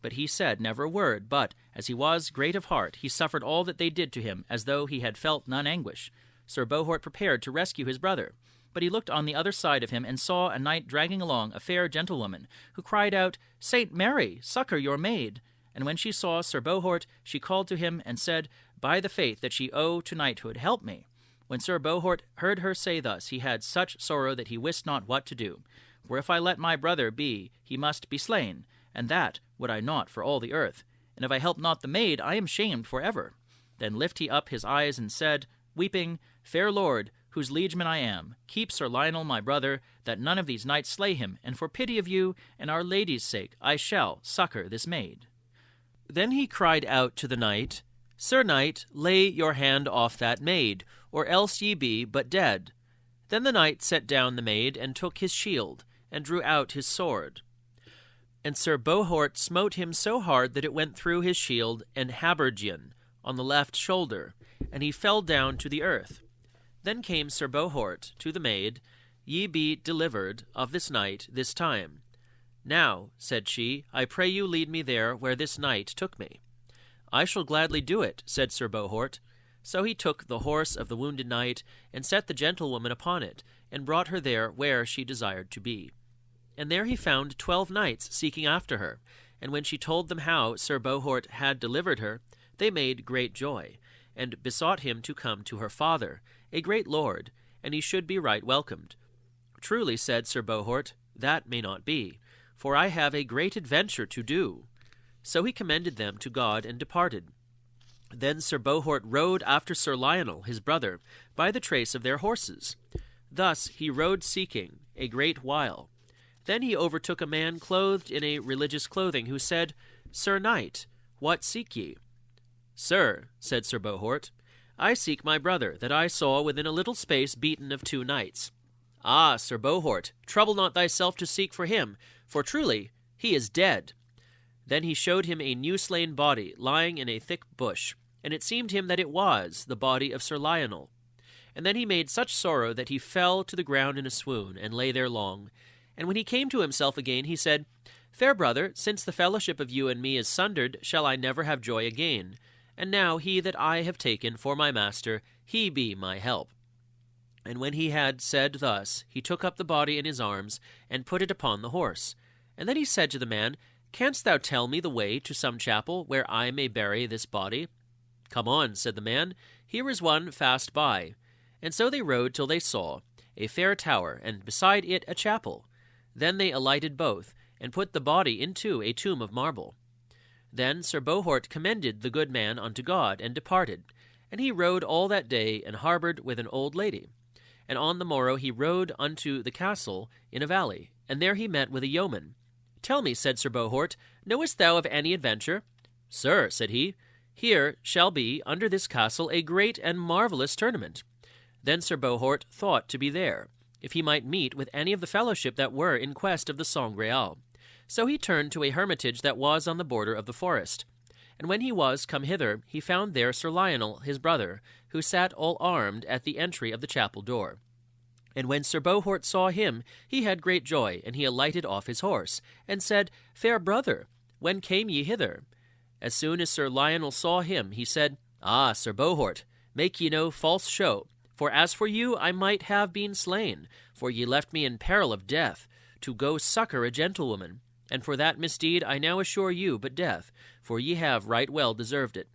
But he said never a word, but, as he was great of heart, he suffered all that they did to him, as though he had felt none anguish. Sir Bohort prepared to rescue his brother. But he looked on the other side of him, and saw a knight dragging along a fair gentlewoman, who cried out, Saint Mary, succour your maid! And when she saw Sir Bohort, she called to him, and said, By the faith that she owe to knighthood, help me. When Sir Bohort heard her say thus, he had such sorrow that he wist not what to do. For if I let my brother be, he must be slain, and that would I not for all the earth. And if I help not the maid, I am shamed for ever. Then lift he up his eyes, and said, weeping, Fair lord, whose liegeman I am, keep Sir Lionel my brother, that none of these knights slay him, and for pity of you, and our Lady's sake, I shall succour this maid. Then he cried out to the knight, Sir knight, lay your hand off that maid, or else ye be but dead. Then the knight set down the maid, and took his shield, and drew out his sword. And Sir Bohort smote him so hard that it went through his shield and habergeon on the left shoulder, and he fell down to the earth. Then came Sir Bohort to the maid, Ye be delivered of this knight this time. Now, said she, I pray you lead me there where this knight took me. I shall gladly do it, said Sir Bohort. So he took the horse of the wounded knight, and set the gentlewoman upon it, and brought her there where she desired to be. And there he found 12 knights seeking after her, and when she told them how Sir Bohort had delivered her, they made great joy, and besought him to come to her father, a great lord, and he should be right welcomed. Truly, said Sir Bohort, that may not be, for I have a great adventure to do. So he commended them to God and departed. Then Sir Bohort rode after Sir Lionel, his brother, by the trace of their horses. Thus he rode seeking a great while. Then he overtook a man clothed in a religious clothing, who said, Sir knight, what seek ye? Sir, said Sir Bohort, I seek my brother, that I saw within a little space beaten of 2 knights. Ah, Sir Bohort, trouble not thyself to seek for him, for truly he is dead. Then he showed him a new-slain body, lying in a thick bush, and it seemed him that it was the body of Sir Lionel. And then he made such sorrow that he fell to the ground in a swoon, and lay there long. And when he came to himself again, he said, Fair brother, since the fellowship of you and me is sundered, shall I never have joy again. And now he that I have taken for my master, he be my help. And when he had said thus, he took up the body in his arms, and put it upon the horse. And then he said to the man, Canst thou tell me the way to some chapel, where I may bury this body? Come on, said the man, here is one fast by. And so they rode till they saw a fair tower, and beside it a chapel. Then they alighted both, and put the body into a tomb of marble. Then Sir Bohort commended the good man unto God, and departed. And he rode all that day, and harboured with an old lady. And on the morrow he rode unto the castle in a valley, and there he met with a yeoman. Tell me, said Sir Bohort, knowest thou of any adventure? Sir, said he, here shall be under this castle a great and marvellous tournament. Then Sir Bohort thought to be there, if he might meet with any of the fellowship that were in quest of the Saint Graal. So he turned to a hermitage that was on the border of the forest. And when he was come hither, he found there Sir Lionel, his brother, who sat all armed at the entry of the chapel door. And when Sir Bohort saw him, he had great joy, and he alighted off his horse, and said, Fair brother, when came ye hither? As soon as Sir Lionel saw him, he said, Ah, Sir Bohort, make ye no false show, for as for you, I might have been slain, for ye left me in peril of death, to go succour a gentlewoman, and for that misdeed I now assure you but death, for ye have right well deserved it.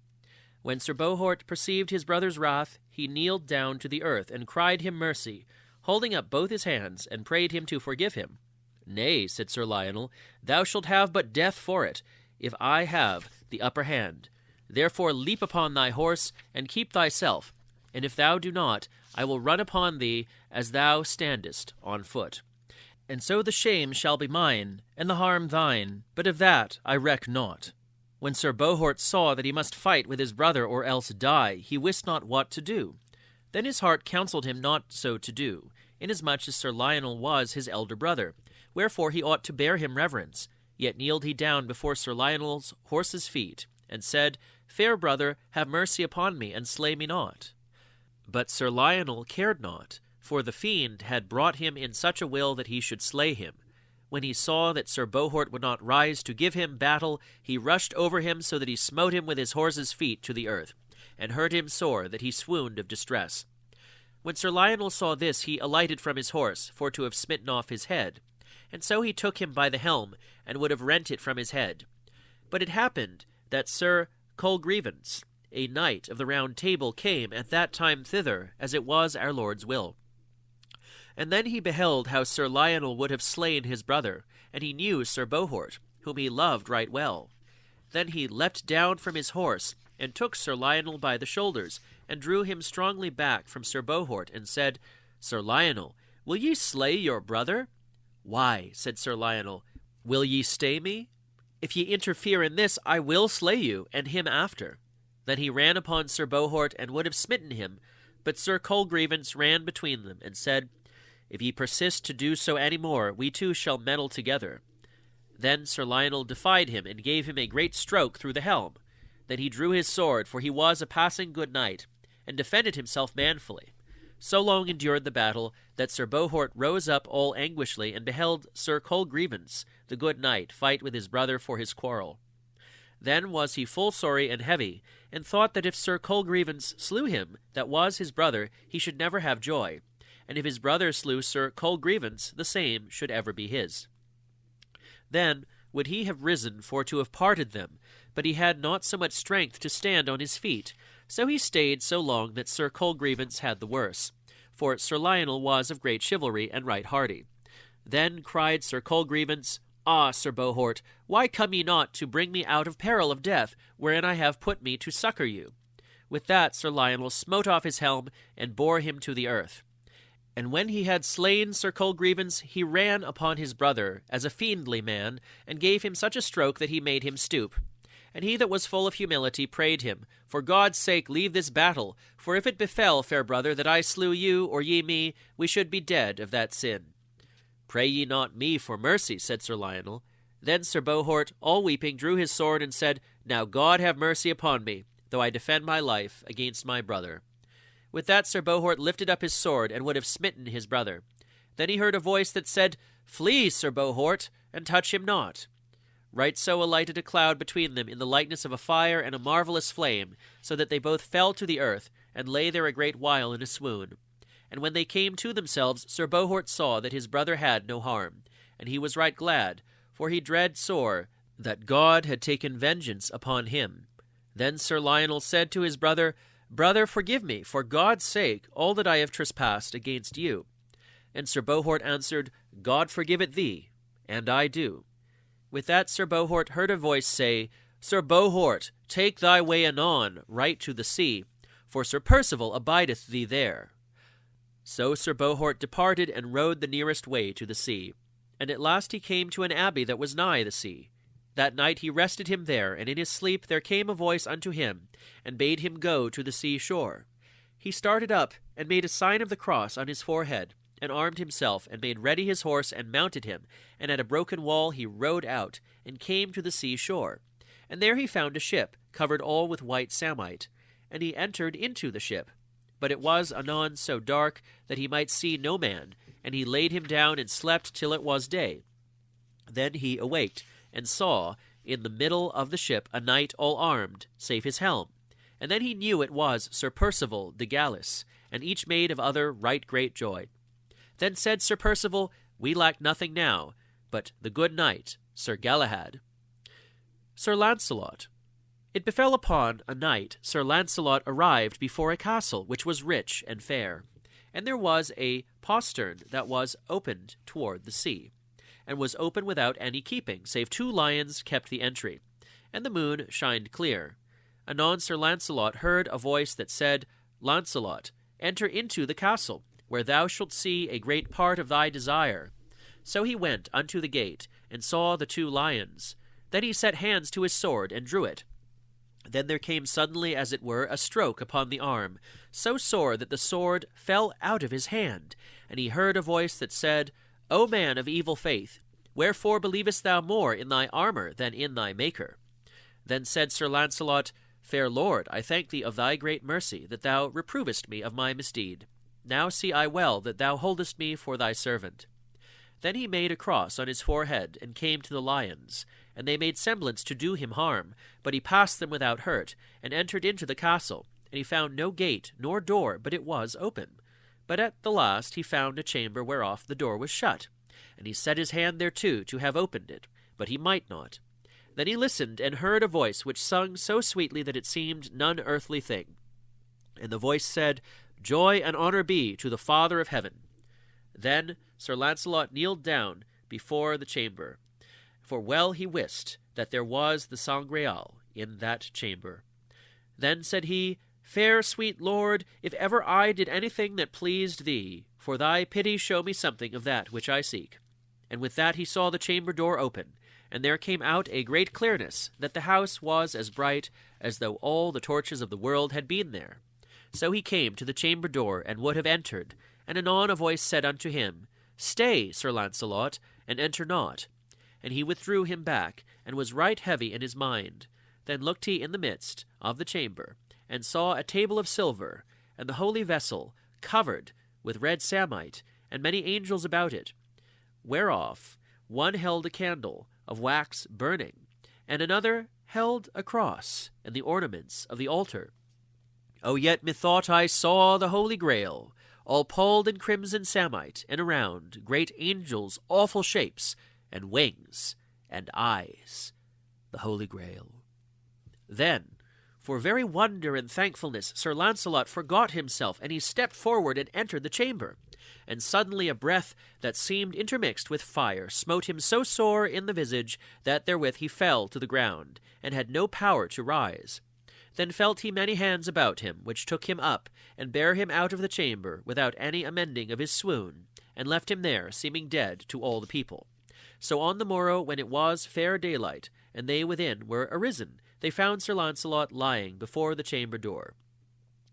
When Sir Bohort perceived his brother's wrath, he kneeled down to the earth, and cried him mercy, holding up both his hands, and prayed him to forgive him. Nay, said Sir Lionel, thou shalt have but death for it, if I have the upper hand. Therefore leap upon thy horse, and keep thyself, and if thou do not, I will run upon thee as thou standest on foot. And so the shame shall be mine, and the harm thine, but of that I reck not. When Sir Bohort saw that he must fight with his brother or else die, he wist not what to do. Then his heart counselled him not so to do, inasmuch as Sir Lionel was his elder brother, wherefore he ought to bear him reverence. Yet kneeled he down before Sir Lionel's horse's feet, and said, Fair brother, have mercy upon me, and slay me not. But Sir Lionel cared not, for the fiend had brought him in such a will that he should slay him. When he saw that Sir Bohort would not rise to give him battle, he rushed over him so that he smote him with his horse's feet to the earth, and hurt him sore that he swooned of distress. When Sir Lionel saw this, he alighted from his horse, for to have smitten off his head. And so he took him by the helm, and would have rent it from his head. But it happened that Sir Colgrevance, a knight of the Round Table, came at that time thither, as it was our Lord's will. And then he beheld how Sir Lionel would have slain his brother, and he knew Sir Bohort, whom he loved right well. Then he leapt down from his horse, and took Sir Lionel by the shoulders, and drew him strongly back from Sir Bohort, and said, Sir Lionel, will ye slay your brother? Why, said Sir Lionel, will ye stay me? If ye interfere in this, I will slay you, and him after. Then he ran upon Sir Bohort, and would have smitten him, but Sir Colgrevance ran between them, and said, If ye persist to do so any more, we two shall meddle together. Then Sir Lionel defied him, and gave him a great stroke through the helm. Then he drew his sword, for he was a passing good knight, and defended himself manfully. So long endured the battle, that Sir Bohort rose up all anguishly, and beheld Sir Colgrevance, the good knight, fight with his brother for his quarrel. Then was he full sorry and heavy, and thought that if Sir Colgrevance slew him, that was his brother, he should never have joy, and if his brother slew Sir Colgrevance, the same should ever be his. Then would he have risen for to have parted them, but he had not so much strength to stand on his feet, so he stayed so long that Sir Colgrevance had the worse, for Sir Lionel was of great chivalry and right hardy. Then cried Sir Colgrevance, Ah, Sir Bohort, why come ye not to bring me out of peril of death, wherein I have put me to succour you? With that Sir Lionel smote off his helm, and bore him to the earth. And when he had slain Sir Colgrevance, he ran upon his brother, as a fiendly man, and gave him such a stroke that he made him stoop. And he that was full of humility prayed him, For God's sake leave this battle, for if it befell, fair brother, that I slew you, or ye me, we should be dead of that sin. Pray ye not me for mercy, said Sir Lionel. Then Sir Bohort, all weeping, drew his sword, and said, Now God have mercy upon me, though I defend my life against my brother. With that Sir Bohort lifted up his sword, and would have smitten his brother. Then he heard a voice that said, Flee, Sir Bohort, and touch him not. Right so alighted a cloud between them in the likeness of a fire and a marvellous flame, so that they both fell to the earth, and lay there a great while in a swoon. And when they came to themselves, Sir Bohort saw that his brother had no harm, and he was right glad, for he dread sore that God had taken vengeance upon him. Then Sir Lionel said to his brother, Brother, forgive me, for God's sake, all that I have trespassed against you. And Sir Bohort answered, God forgive it thee, and I do. With that Sir Bohort heard a voice say, Sir Bohort, take thy way anon, right to the sea, for Sir Perceval abideth thee there. So Sir Bohort departed and rode the nearest way to the sea. And at last he came to an abbey that was nigh the sea. That night he rested him there, and in his sleep there came a voice unto him, and bade him go to the sea shore. He started up, and made a sign of the cross on his forehead, and armed himself, and made ready his horse, and mounted him, and at a broken wall he rode out, and came to the sea shore. And there he found a ship, covered all with white samite, and he entered into the ship. But it was anon so dark that he might see no man, and he laid him down and slept till it was day. Then he awaked, and saw in the middle of the ship a knight all armed, save his helm. And then he knew it was Sir Perceval de Galis, and each made of other right great joy. Then said Sir Perceval, We lack nothing now, but the good knight, Sir Galahad. Sir Launcelot. It befell upon a night Sir Launcelot arrived before a castle which was rich and fair, and there was a postern that was opened toward the sea, and was open without any keeping, save 2 lions kept the entry, and the moon shined clear. Anon Sir Launcelot heard a voice that said, Launcelot, enter into the castle, where thou shalt see a great part of thy desire. So he went unto the gate, and saw the 2 lions. Then he set hands to his sword, and drew it. Then there came suddenly, as it were, a stroke upon the arm, so sore that the sword fell out of his hand, and he heard a voice that said, O man of evil faith, Wherefore believest thou more in thy armour than in thy Maker? Then said Sir Launcelot, Fair lord, I thank thee of thy great mercy, that thou reprovest me of my misdeed. Now see I well that thou holdest me for thy servant. Then he made a cross on his forehead, and came to the lions. And they made semblance to do him harm, but he passed them without hurt, and entered into the castle. And he found no gate nor door, but it was open. But at the last he found a chamber whereof the door was shut. And he set his hand thereto to have opened it, but he might not. Then he listened, and heard a voice which sung so sweetly that it seemed none earthly thing. And the voice said, Joy and honour be to the Father of heaven. Then Sir Launcelot kneeled down before the chamber, for well he wist that there was the Sangreal in that chamber. Then said he, Fair sweet lord, if ever I did anything that pleased thee, for thy pity show me something of that which I seek. And with that he saw the chamber door open, and there came out a great clearness, that the house was as bright as though all the torches of the world had been there. So he came to the chamber door, and would have entered, and anon a voice said unto him, Stay, Sir Launcelot, and enter not. And he withdrew him back, and was right heavy in his mind. Then looked he in the midst of the chamber, and saw a table of silver, and the holy vessel covered with red samite, and many angels about it, whereof one held a candle of wax burning, and another held a cross, and the ornaments of the altar. O yet methought I saw the Holy Grail, all palled in crimson samite, and around great angels' awful shapes, and wings, and eyes, the Holy Grail. Then, for very wonder and thankfulness, Sir Launcelot forgot himself, and he stepped forward and entered the chamber. And suddenly a breath that seemed intermixed with fire smote him so sore in the visage that therewith he fell to the ground, and had no power to rise. Then felt he many hands about him, which took him up, and bare him out of the chamber, without any amending of his swoon, and left him there, seeming dead to all the people. So on the morrow, when it was fair daylight, and they within were arisen, they found Sir Launcelot lying before the chamber door.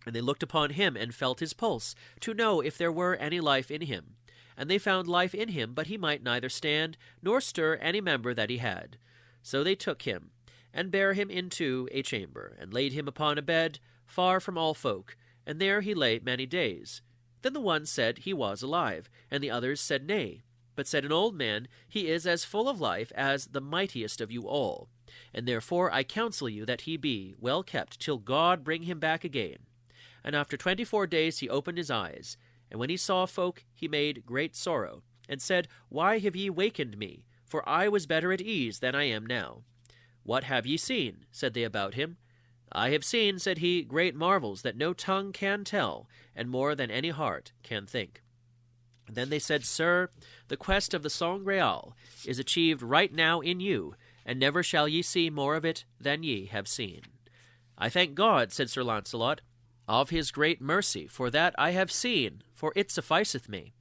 And they looked upon him, and felt his pulse, to know if there were any life in him. And they found life in him, but he might neither stand, nor stir any member that he had. So they took him, and bare him into a chamber, and laid him upon a bed, far from all folk, and there he lay many days. Then the one said he was alive, and the others said nay. But said an old man, He is as full of life as the mightiest of you all, and therefore I counsel you that he be well kept till God bring him back again. And after 24 days he opened his eyes, and when he saw folk he made great sorrow, and said, Why have ye wakened me? For I was better at ease than I am now. What have ye seen? Said they about him. I have seen, said he, great marvels that no tongue can tell, and more than any heart can think. Then they said, Sir, the quest of the Saint Graal is achieved right now in you, and never shall ye see more of it than ye have seen. I thank God, said Sir Launcelot, of his great mercy, for that I have seen, for it sufficeth me.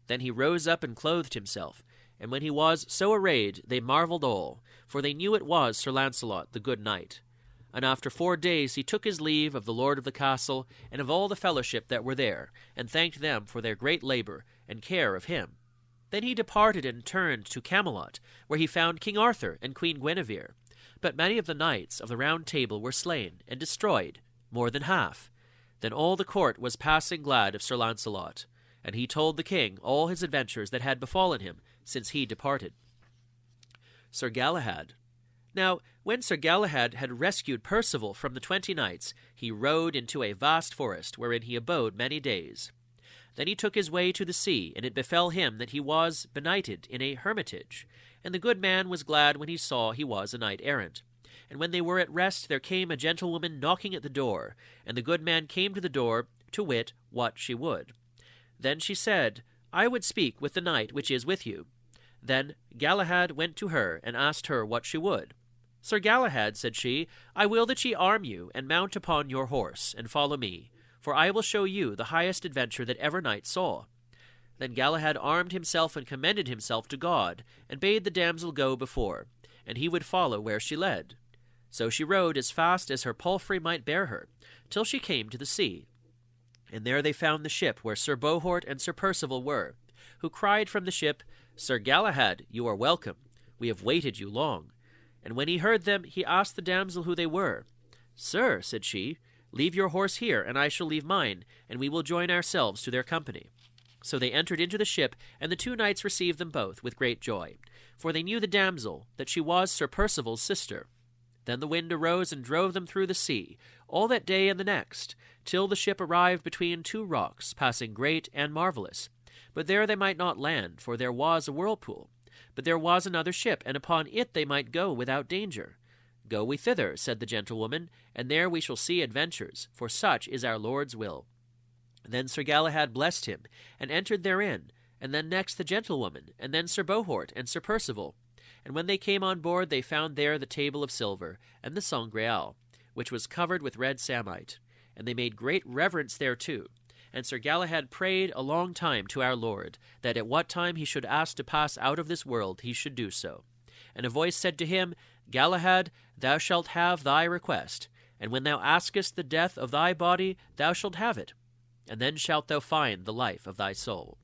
Then he rose up and clothed himself, and when he was so arrayed, they marvelled all, for they knew it was Sir Launcelot, the good knight. And after 4 days he took his leave of the lord of the castle, and of all the fellowship that were there, and thanked them for their great labour and care of him. Then he departed and turned to Camelot, where he found King Arthur and Queen Guinevere. But many of the knights of the Round Table were slain and destroyed, more than half. Then all the court was passing glad of Sir Launcelot, and he told the king all his adventures that had befallen him since he departed. Sir Galahad. Now, when Sir Galahad had rescued Perceval from the 20 knights, he rode into a vast forest, wherein he abode many days. Then he took his way to the sea, and it befell him that he was benighted in a hermitage. And the good man was glad when he saw he was a knight-errant. And when they were at rest, there came a gentlewoman knocking at the door, and the good man came to the door, to wit, what she would. Then she said, I would speak with the knight which is with you. Then Galahad went to her, and asked her what she would. Sir Galahad, said she, I will that ye arm you, and mount upon your horse, and follow me, for I will show you the highest adventure that ever knight saw. Then Galahad armed himself and commended himself to God, and bade the damsel go before, and he would follow where she led. So she rode as fast as her palfrey might bear her, till she came to the sea. And there they found the ship where Sir Bohort and Sir Perceval were, who cried from the ship, Sir Galahad, you are welcome. We have waited you long. And when he heard them, he asked the damsel who they were. Sir, said she, leave your horse here, and I shall leave mine, and we will join ourselves to their company. So they entered into the ship, and the two knights received them both with great joy, for they knew the damsel, that she was Sir Perceval's sister. Then the wind arose and drove them through the sea, all that day and the next, till the ship arrived between two rocks, passing great and marvellous. But there they might not land, for there was a whirlpool. But there was another ship, and upon it they might go without danger. Go we thither, said the gentlewoman, and there we shall see adventures, for such is our Lord's will. Then Sir Galahad blessed him, and entered therein, and then next the gentlewoman, and then Sir Bohort and Sir Perceval. And when they came on board, they found there the table of silver, and the Saint Graal, which was covered with red samite. And they made great reverence thereto. And Sir Galahad prayed a long time to our Lord, that at what time he should ask to pass out of this world he should do so. And a voice said to him, Galahad, thou shalt have thy request, and when thou askest the death of thy body, thou shalt have it, and then shalt thou find the life of thy soul.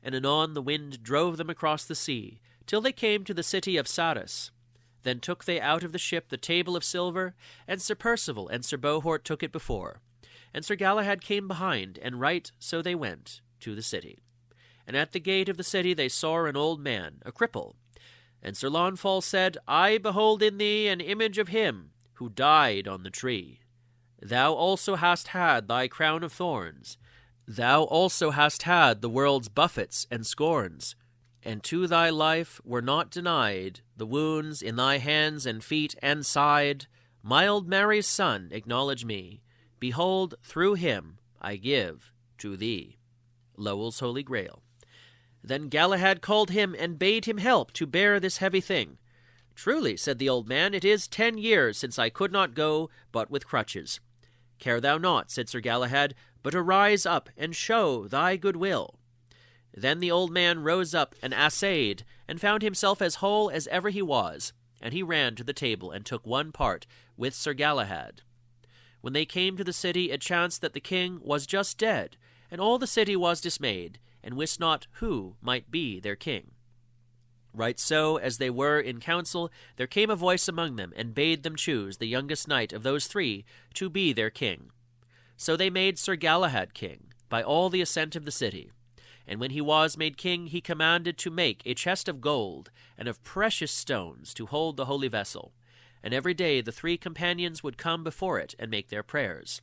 And anon the wind drove them across the sea, till they came to the city of Sarras. Then took they out of the ship the table of silver, and Sir Perceval and Sir Bohort took it before. And Sir Galahad came behind, and right so they went to the city. And at the gate of the city they saw an old man, a cripple. And Sir Launfal said, I behold in thee an image of him who died on the tree. Thou also hast had thy crown of thorns. Thou also hast had the world's buffets and scorns. And to thy life were not denied the wounds in thy hands and feet and side. Mild Mary's son, acknowledge me. Behold, through him I give to thee. Lowell's Holy Grail. Then Galahad called him and bade him help to bear this heavy thing. Truly, said the old man, it is 10 years since I could not go but with crutches. Care thou not, said Sir Galahad, but arise up and show thy good will. Then the old man rose up and assayed, and found himself as whole as ever he was, and he ran to the table and took one part with Sir Galahad. When they came to the city, it chanced that the king was just dead, and all the city was dismayed, and wist not who might be their king. Right so, as they were in council, there came a voice among them, and bade them choose the youngest knight of those 3 to be their king. So they made Sir Galahad king, by all the assent of the city. And when he was made king, he commanded to make a chest of gold, and of precious stones, to hold the holy vessel. And every day the 3 companions would come before it, and make their prayers.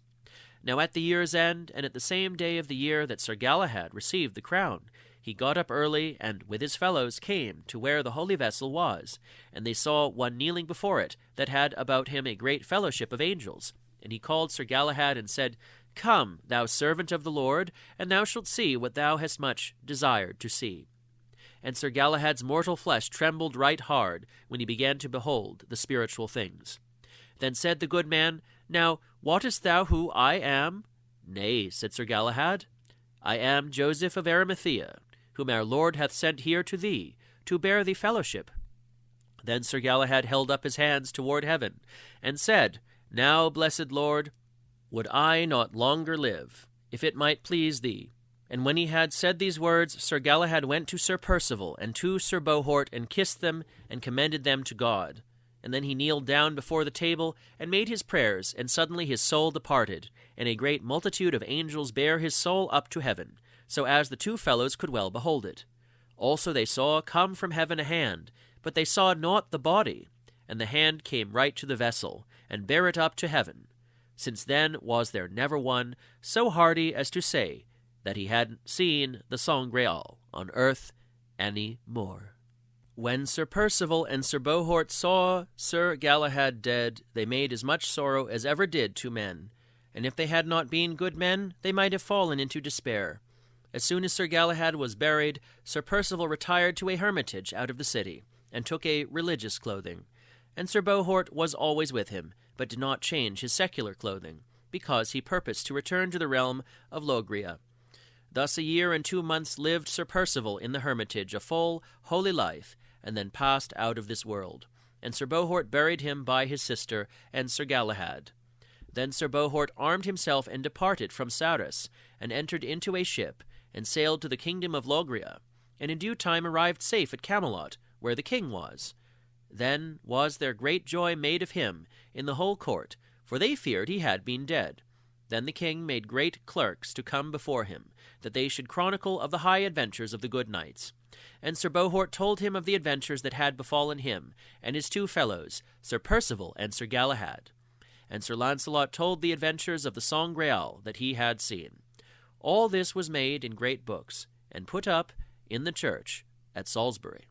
Now at the year's end, and at the same day of the year that Sir Galahad received the crown, he got up early, and with his fellows came to where the holy vessel was. And they saw one kneeling before it, that had about him a great fellowship of angels. And he called Sir Galahad, and said, Come, thou servant of the Lord, and thou shalt see what thou hast much desired to see. And Sir Galahad's mortal flesh trembled right hard, when he began to behold the spiritual things. Then said the good man, Now, wottest thou who I am? Nay, said Sir Galahad, I am Joseph of Arimathea, whom our Lord hath sent here to thee, to bear thee fellowship. Then Sir Galahad held up his hands toward heaven, and said, Now, blessed Lord, would I not longer live, if it might please thee. And when he had said these words, Sir Galahad went to Sir Perceval and to Sir Bohort, and kissed them, and commended them to God. And then he kneeled down before the table, and made his prayers, and suddenly his soul departed, and a great multitude of angels bare his soul up to heaven, so as the 2 fellows could well behold it. Also they saw come from heaven a hand, but they saw not the body, and the hand came right to the vessel, and bare it up to heaven. Since then was there never one so hardy as to say that he hadn't seen the Saint Graal on earth any more. When Sir Perceval and Sir Bohort saw Sir Galahad dead, they made as much sorrow as ever did 2 men, and if they had not been good men, they might have fallen into despair. As soon as Sir Galahad was buried, Sir Perceval retired to a hermitage out of the city, and took a religious clothing. And Sir Bohort was always with him, but did not change his secular clothing, because he purposed to return to the realm of Logria. Thus 1 year and 2 months lived Sir Perceval in the hermitage, a full, holy life, and then passed out of this world. And Sir Bohort buried him by his sister and Sir Galahad. Then Sir Bohort armed himself and departed from Sarras, and entered into a ship, and sailed to the kingdom of Logria, and in due time arrived safe at Camelot, where the king was. Then was there great joy made of him in the whole court, for they feared he had been dead. Then the king made great clerks to come before him, that they should chronicle of the high adventures of the good knights. And Sir Bohort told him of the adventures that had befallen him, and his two fellows, Sir Perceval and Sir Galahad. And Sir Launcelot told the adventures of the Sangreal that he had seen. All this was made in great books, and put up in the church at Salisbury.